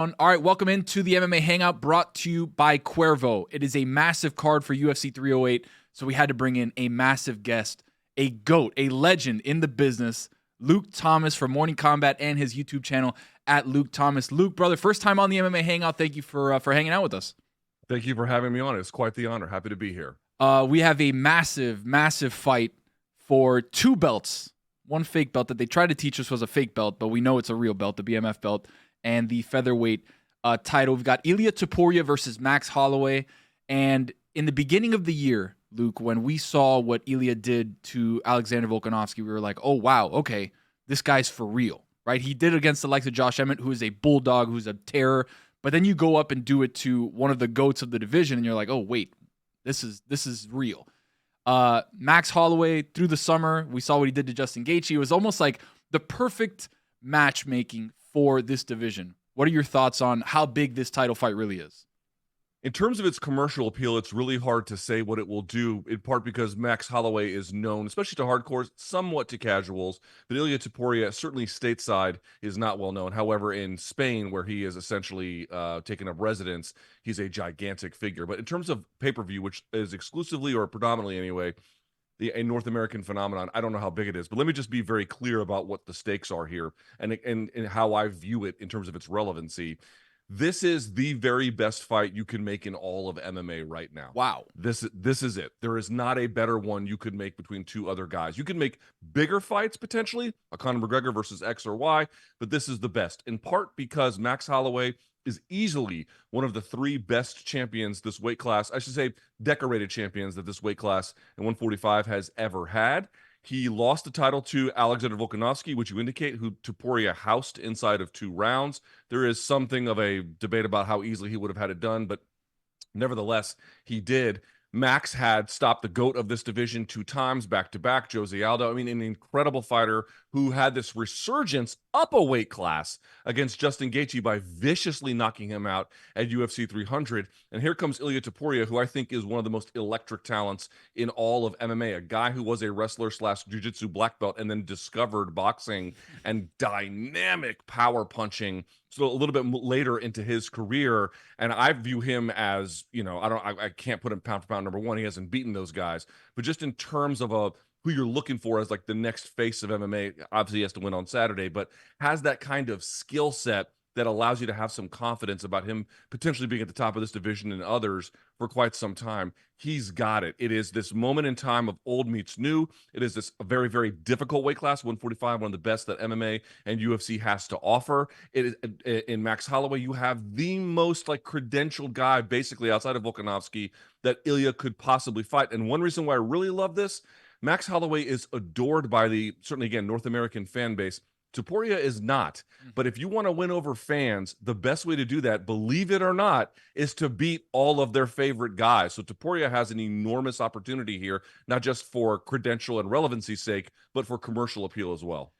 All right, welcome into the MMA Hangout brought to you by Cuervo. It is a massive card for UFC 308, so we had to bring in a massive guest, a GOAT, a legend in the business, Luke Thomas from Morning Combat and his YouTube channel at Luke Thomas. Luke, brother, first time on the MMA Hangout. Thank you for hanging out with us. Thank you for having me on. It's quite the honor. Happy to be here. We have a massive, massive fight for two belts. One fake belt that they tried to teach us was a fake belt, but we know it's a real belt, the BMF belt, and the featherweight title. We've got Ilia Topuria versus Max Holloway. And in the beginning of the year, Luke, when we saw what Ilia did to Alexander Volkanovski, we were like, oh, wow, okay, this guy's for real, right? He did it against the likes of Josh Emmett, who is a bulldog, who's a terror. But then you go up and do it to one of the GOATs of the division, and you're like, oh, wait, this is real. Max Holloway, through the summer, we saw what he did to Justin Gaethje. It was almost like the perfect matchmaking for this division. What are your thoughts on how big this title fight really is? In terms of its commercial appeal, it's really hard to say what it will do, in part because Max Holloway is known, especially to hardcores, somewhat to casuals, but Ilia Topuria, certainly stateside, is not well known. However, in Spain, where he is essentially taken up residence, he's a gigantic figure. But in terms of pay-per-view, which is exclusively or predominantly anyway, a North American phenomenon, I don't know how big it is, but let me just be very clear about what the stakes are here and how I view it in terms of its relevancy. This is the very best fight you can make in all of MMA right now. Wow. This is it. There is not a better one you could make between two other guys. You can make bigger fights, potentially, a Conor McGregor versus X or Y, but this is the best, in part because Max Holloway is easily one of the three best champions this weight class, I should say decorated champions that this weight class in 145 has ever had. He lost the title to Alexander Volkanovski, which you indicate, who Topuria housed inside of 2 rounds. There is something of a debate about how easily he would have had it done, but nevertheless, he did. Max had stopped the GOAT of this division 2 times back-to-back, Jose Aldo. I mean, an incredible fighter who had this resurgence up a weight class against Justin Gaethje by viciously knocking him out at UFC 300. And here comes Ilia Topuria, who I think is one of the most electric talents in all of MMA, a guy who was a wrestler / jiu-jitsu black belt and then discovered boxing and dynamic power punching so a little bit later into his career. And I view him as, I can't put him pound for pound number one. He hasn't beaten those guys, but just in terms of who you're looking for as like the next face of MMA, obviously he has to win on Saturday, but has that kind of skill set that allows you to have some confidence about him potentially being at the top of this division and others for quite some time. He's got it. It is this moment in time of old meets new. It is this very, very difficult weight class, 145, one of the best that MMA and UFC has to offer. It is in Max Holloway, you have the most like credentialed guy basically outside of Volkanovski that Ilia could possibly fight. And one reason why I really love this, Max Holloway is adored by the, certainly again, North American fan base. Topuria is not. But if you want to win over fans, the best way to do that, believe it or not, is to beat all of their favorite guys. So Topuria has an enormous opportunity here, not just for credential and relevancy's sake, but for commercial appeal as well.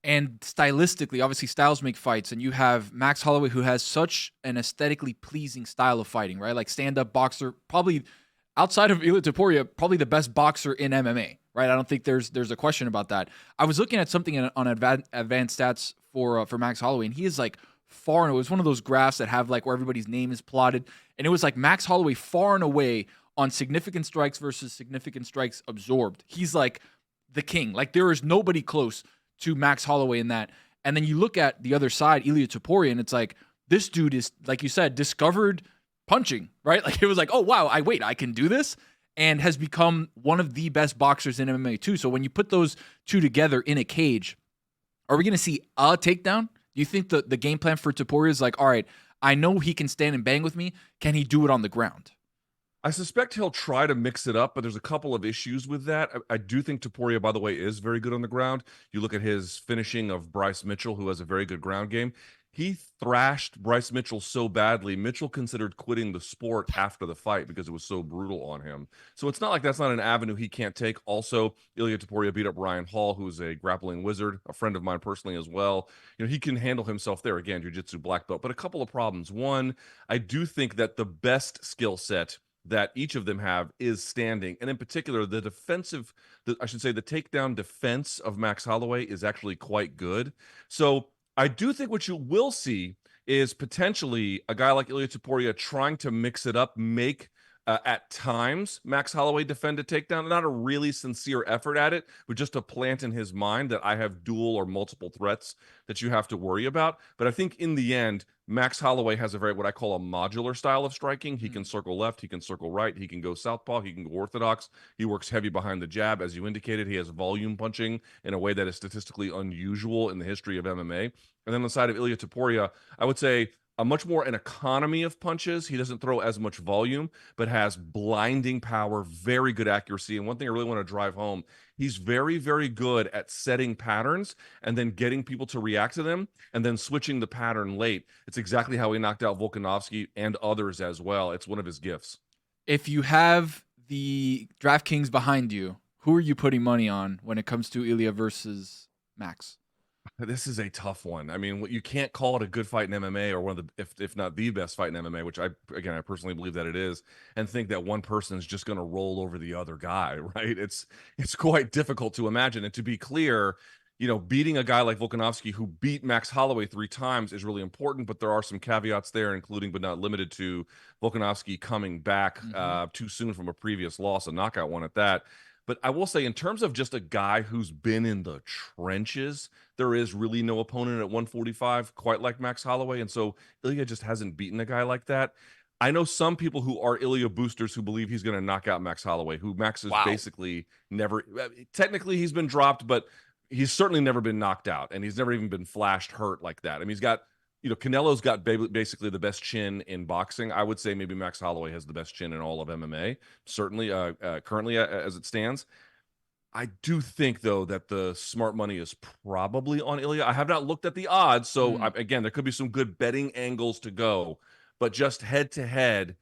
And stylistically, obviously styles make fights, and you have Max Holloway, who has such an aesthetically pleasing style of fighting, right? Like stand-up boxer, probably outside of Ilia Topuria, probably the best boxer in MMA, right? I don't think there's a question about that. I was looking at something on advanced stats for Max Holloway, and he is like far and away. It was one of those graphs that have like where everybody's name is plotted, and it was like Max Holloway far and away on significant strikes versus significant strikes absorbed. He's like the king. Like there is nobody close to Max Holloway in that. And then you look at the other side, Ilia Topuria, and it's like this dude is, like you said, discovered punching, right? Like it was like, oh wow, I can do this, and has become one of the best boxers in MMA too. So when you put those two together in a cage, are we going to see a takedown? Do you think the game plan for Topuria is like, all right, I know he can stand and bang with me. Can he do it on the ground? I suspect he'll try to mix it up, but there's a couple of issues with that. I do think Topuria, by the way, is very good on the ground. You look at his finishing of Bryce Mitchell, who has a very good ground game. He thrashed Bryce Mitchell so badly, Mitchell considered quitting the sport after the fight because it was so brutal on him. So it's not like that's not an avenue he can't take. Also, Ilia Topuria beat up Ryan Hall, who's a grappling wizard, a friend of mine personally as well. He can handle himself there. Again, jiu-jitsu black belt. But a couple of problems. One, I do think that the best skill set that each of them have is standing. And in particular, the takedown defense of Max Holloway is actually quite good. So I do think what you will see is potentially a guy like Ilia Topuria trying to mix it up, make at times Max Holloway defend a takedown. Not a really sincere effort at it, but just a plant in his mind that I have dual or multiple threats that you have to worry about. But I think in the end, Max Holloway has a very, what I call a modular style of striking. He can circle left, he can circle right, he can go southpaw, he can go orthodox. He works heavy behind the jab. As you indicated, he has volume punching in a way that is statistically unusual in the history of MMA. And then on the side of Ilia Topuria, I would say a much more an economy of punches. He doesn't throw as much volume, but has blinding power, very good accuracy. And one thing I really want to drive home, he's very, very good at setting patterns and then getting people to react to them and then switching the pattern late. It's exactly how he knocked out Volkanovski and others as well. It's one of his gifts. If you have the DraftKings behind you, who are you putting money on when it comes to Ilia versus Max? This is a tough one. I mean, you can't call it a good fight in MMA or one of the, if not the best fight in MMA, which I personally believe that it is, and think that one person is just going to roll over the other guy, right? It's quite difficult to imagine. And to be clear, beating a guy like Volkanovski who beat Max Holloway 3 times is really important, but there are some caveats there, including but not limited to Volkanovski coming back too soon from a previous loss, a knockout one at that. But I will say, in terms of just a guy who's been in the trenches, there is really no opponent at 145 quite like Max Holloway. And so Ilia just hasn't beaten a guy like that. I know some people who are Ilia boosters who believe he's going to knock out Max Holloway, who Max is basically never, technically he's been dropped, but he's certainly never been knocked out. And he's never even been flashed hurt like that. I mean, he's got, Canelo's got basically the best chin in boxing. I would say maybe Max Holloway has the best chin in all of MMA, certainly currently as it stands. I do think, though, that the smart money is probably on Ilia. I have not looked at the odds, so again, there could be some good betting angles to go. But just head-to-head,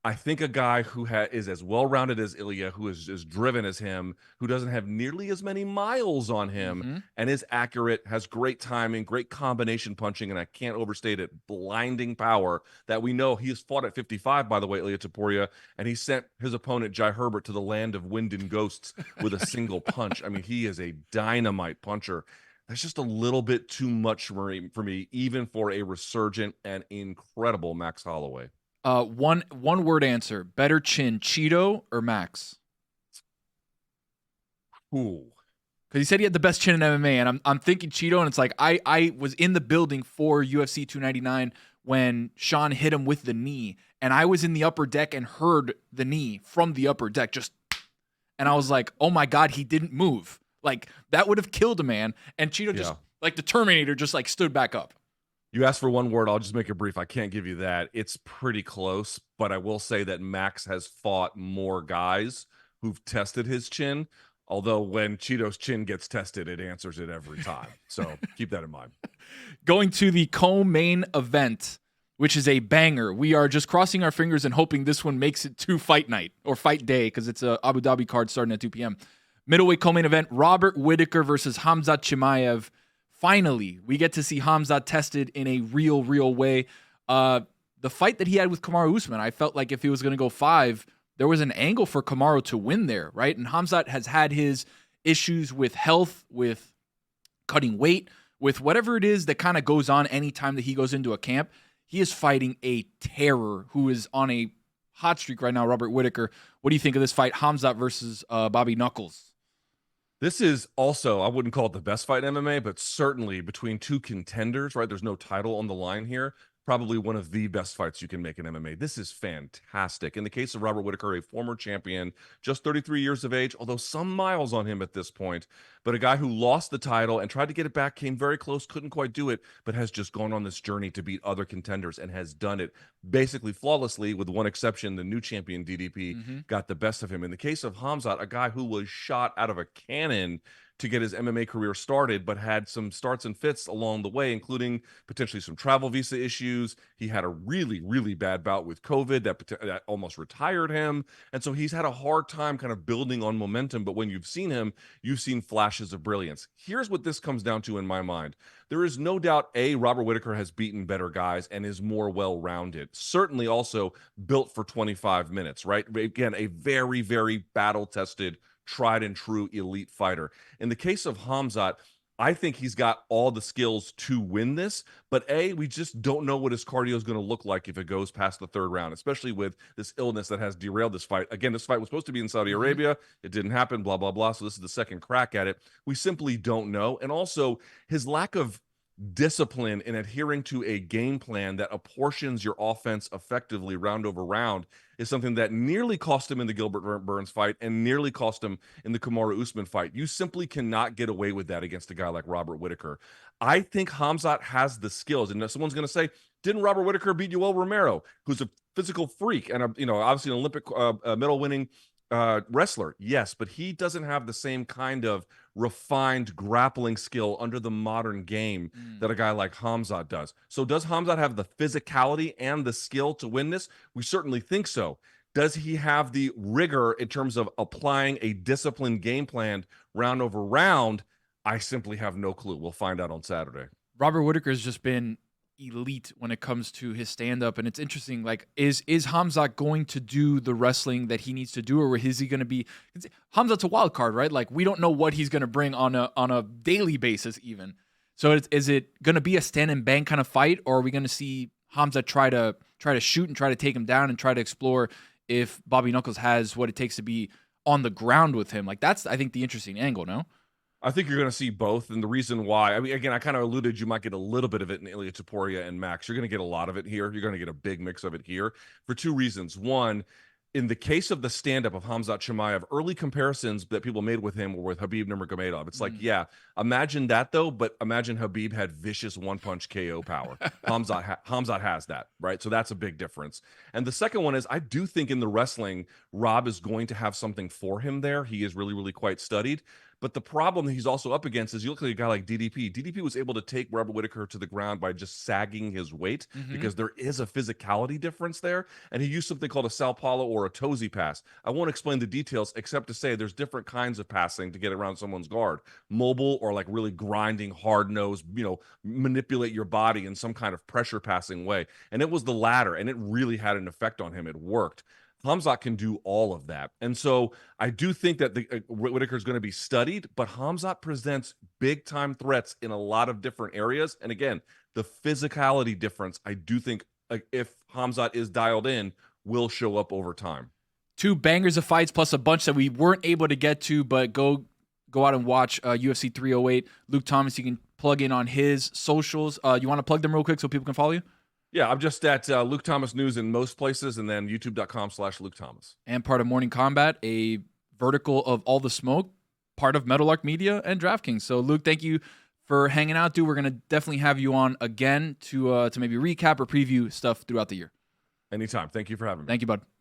I think a guy who is as well-rounded as Ilia, who is as driven as him, who doesn't have nearly as many miles on him, and is accurate, has great timing, great combination punching, and I can't overstate it, blinding power that we know. He has fought at 55, by the way, Ilia Topuria, and he sent his opponent, Jai Herbert, to the land of wind and ghosts with a single punch. I mean, he is a dynamite puncher. That's just a little bit too much for me, even for a resurgent and incredible Max Holloway. One word answer: better chin, Cheeto or Max? Ooh, because he said he had the best chin in MMA, and I'm thinking Cheeto, and it's like I was in the building for UFC 299 when Sean hit him with the knee, and I was in the upper deck and heard the knee from the upper deck and I was like, oh my god, he didn't move. Like that would have killed a man, and Cheeto just like the Terminator just like stood back up. You asked for one word. I'll just make it brief. I can't give you that. It's pretty close, but I will say that Max has fought more guys who've tested his chin. Although when Cheeto's chin gets tested, it answers it every time. So keep that in mind. Going to the co-main event, which is a banger. We are just crossing our fingers and hoping this one makes it to fight night or fight day because it's a Abu Dhabi card starting at 2 p.m. Middleweight co-main event, Robert Whitaker versus Hamza Chimaev. Finally, we get to see Hamza tested in a real way. The fight that he had with Kamaru Usman, I felt like if he was going to go 5, there was an angle for Kamaru to win there, right? And Hamza has had his issues with health, with cutting weight, with whatever it is that kind of goes on anytime that he goes into a camp. He is fighting a terror who is on a hot streak right now, Robert Whitaker. What do you think of this fight, Hamza versus Bobby Knuckles? This is also, I wouldn't call it the best fight in MMA, but certainly between two contenders, right? There's no title on the line here. Probably one of the best fights you can make in MMA. This is fantastic. In the case of Robert Whitaker, a former champion, just 33 years of age, although some miles on him at this point, but a guy who lost the title and tried to get it back, came very close, couldn't quite do it, but has just gone on this journey to beat other contenders and has done it basically flawlessly, with one exception. The new champion, DDP, got the best of him. In the case of Hamza, a guy who was shot out of a cannon to get his MMA career started, but had some starts and fits along the way, including potentially some travel visa issues. He had a really bad bout with COVID that almost retired him. And so he's had a hard time kind of building on momentum. But when you've seen him, you've seen flashes of brilliance. Here's what this comes down to in my mind. There is no doubt, Robert Whitaker has beaten better guys and is more well-rounded. Certainly also built for 25 minutes, right? Again, a very battle-tested, tried and true elite fighter. In the case of Hamzat, I think he's got all the skills to win this, but we just don't know what his cardio is going to look like if it goes past the third round, especially with this illness that has derailed this fight. Again, this fight was supposed to be in Saudi Arabia. It didn't happen, blah, blah, blah. So this is the second crack at it. We simply don't know. And also his lack of discipline in adhering to a game plan that apportions your offense effectively round over round is something that nearly cost him in the Gilbert Burns fight and nearly cost him in the Kamaru Usman fight. You simply cannot get away with that against a guy like Robert Whitaker. I think Hamza has the skills, and someone's going to say, didn't Robert Whitaker beat Yoel Romero, who's a physical freak and obviously an Olympic medal winning wrestler? Yes, but he doesn't have the same kind of refined grappling skill under the modern game that a guy like Hamza does. So does Hamza have the physicality and the skill to win this? We certainly think so. Does he have the rigor in terms of applying a disciplined game plan round over round? I simply have no clue. We'll find out on Saturday. Robert Whitaker has just been elite when it comes to his stand-up, and it's interesting, like, is Hamza going to do the wrestling that he needs to do, or is he going to be Hamza's a wild card, right? Like, we don't know what he's going to bring on a daily basis even. So is it going to be a stand and bang kind of fight, or are we going to see Hamza try to shoot and try to take him down and try to explore if Bobby Knuckles has what it takes to be on the ground with him? Like, that's, I think, the interesting angle, no? I think you're going to see both, and the reason why, I mean, again, I kind of alluded you might get a little bit of it in Ilia Topuria and Max. You're going to get a lot of it here. You're going to get a big mix of it here for two reasons. One, in the case of the stand-up of Hamza Chimaev, early comparisons that people made with him were with Khabib Nurmagomedov. It's like, yeah, imagine that though, but imagine Khabib had vicious one-punch KO power. Hamza has that, right? So that's a big difference. And the second one is, I do think in the wrestling, Rob is going to have something for him there. He is really, really quite studied. But the problem that he's also up against is you look at a guy like DDP. DDP was able to take Robert Whitaker to the ground by just sagging his weight because there is a physicality difference there. And he used something called a Sao or a Tozy pass. I won't explain the details except to say there's different kinds of passing to get around someone's guard. Mobile or like really grinding, hard nose, manipulate your body in some kind of pressure passing way. And it was the latter, and it really had an effect on him. It worked. Hamza can do all of that. And so I do think that Whitaker is going to be studied, but Hamza presents big-time threats in a lot of different areas. And again, the physicality difference, I do think if Hamza is dialed in, will show up over time. Two bangers of fights plus a bunch that we weren't able to get to, but go out and watch UFC 308. Luke Thomas, you can plug in on his socials. You want to plug them real quick so people can follow you? Yeah, I'm just at Luke Thomas News in most places, and then youtube.com/Luke Thomas. And part of Morning Combat, a vertical of All the Smoke, part of Metal Arc Media and DraftKings. So, Luke, thank you for hanging out, dude. We're going to definitely have you on again to maybe recap or preview stuff throughout the year. Anytime. Thank you for having me. Thank you, bud.